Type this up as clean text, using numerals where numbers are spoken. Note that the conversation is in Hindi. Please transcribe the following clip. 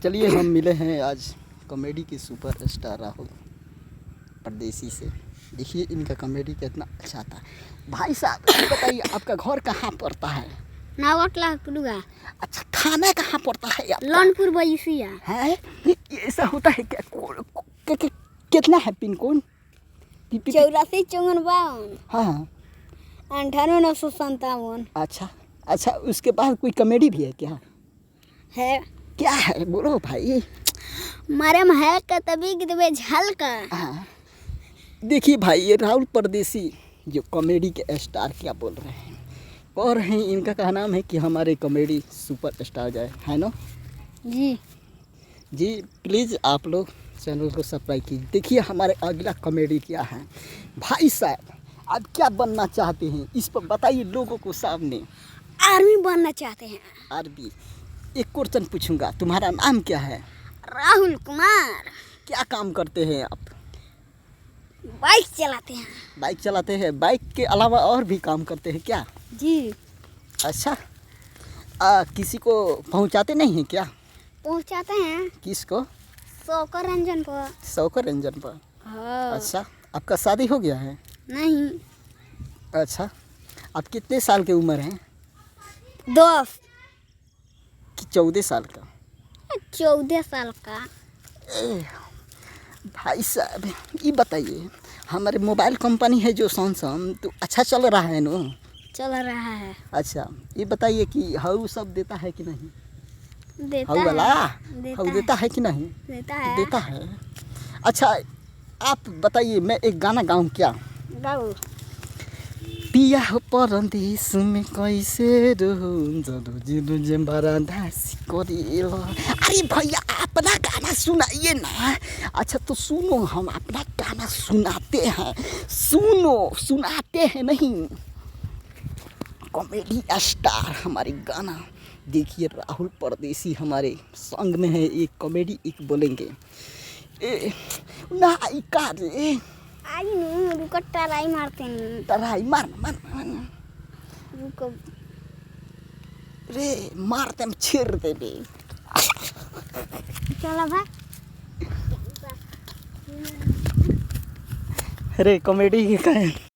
चलिए हम मिले हैं आज कॉमेडी के सुपर स्टार राहुल परदेसी से। देखिए इनका कॉमेडी कितना अच्छा था। भाई साहब ये बताइए आपका घर कहाँ पड़ता है? नावटला पुलुगा। अच्छा खाना कहाँ पड़ता है आपका? लौनपुर बयुसिया है ये ऐसा होता है क्या? कितना है पिन कोड? 84 54 हाँ 98 957। अच्छा अच्छा, उसके बाद कोई कॉमेडी भी है क्या? है क्या है बोलो भाई। मारे महल का तभी कि तबे झल का। हाँ देखिए भाई, ये राहुल परदेसी जो कॉमेडी के स्टार क्या बोल रहे हैं और हैं, इनका क्या नाम है कि हमारे कॉमेडी सुपर स्टार जाए, है ना जी। जी प्लीज़ आप लोग चैनल को सब्सक्राइब कीजिए। देखिए हमारे अगला कॉमेडी क्या है। भाई साहब आप क्या बनना चाहते हैं इस पर बताइए लोगों को सामने। आर्मी बनना चाहते हैं। आरबी एक क्वेश्चन पूछूंगा, तुम्हारा नाम क्या है? राहुल कुमार। क्या काम करते हैं आप? बाइक चलाते हैं। बाइक चलाते हैं। बाइक के अलावा और भी काम करते हैं क्या? जी। अच्छा किसी को पहुंचाते नहीं हैं क्या? पहुंचाते हैं। किसको? शौकर रंजन को। शौकर रंजन पर। हाँ। अच्छा आपका शादी हो गया है? नहीं। अच्छा आप कितने साल की उम्र हैं? 10 कि 14 साल का? 14 साल का। ए, भाई साहब ये बताइए हमारे मोबाइल कंपनी है जो सैमसंग, तो अच्छा चल रहा है ना? चल रहा है। अच्छा ये बताइए कि हाउ सब देता है कि नहीं? देता हाउ वाला है। हाउ देता है कि नहीं? देता है। देता है। अच्छा आप बताइए मैं एक गाना गाऊं क्या? गाओ। पिया हो परदेश में कैसे रहूं जरो जिरो जम्बारा दासी करेला। अरे भैया अपना गाना सुनाइए ना। अच्छा तो सुनो हम अपना गाना सुनाते हैं, सुनो सुनाते हैं नहीं। कॉमेडी स्टार हमारे गाना देखिए राहुल परदेसी हमारे संग में है। एक कॉमेडी एक बोलेंगे ए ना इका रे आज नु रुको टराई मारते हैं। टराई मार मार मार रुको रे मारते हम छेड़ दे बे। चलो भाई। अरे कॉमेडी का है।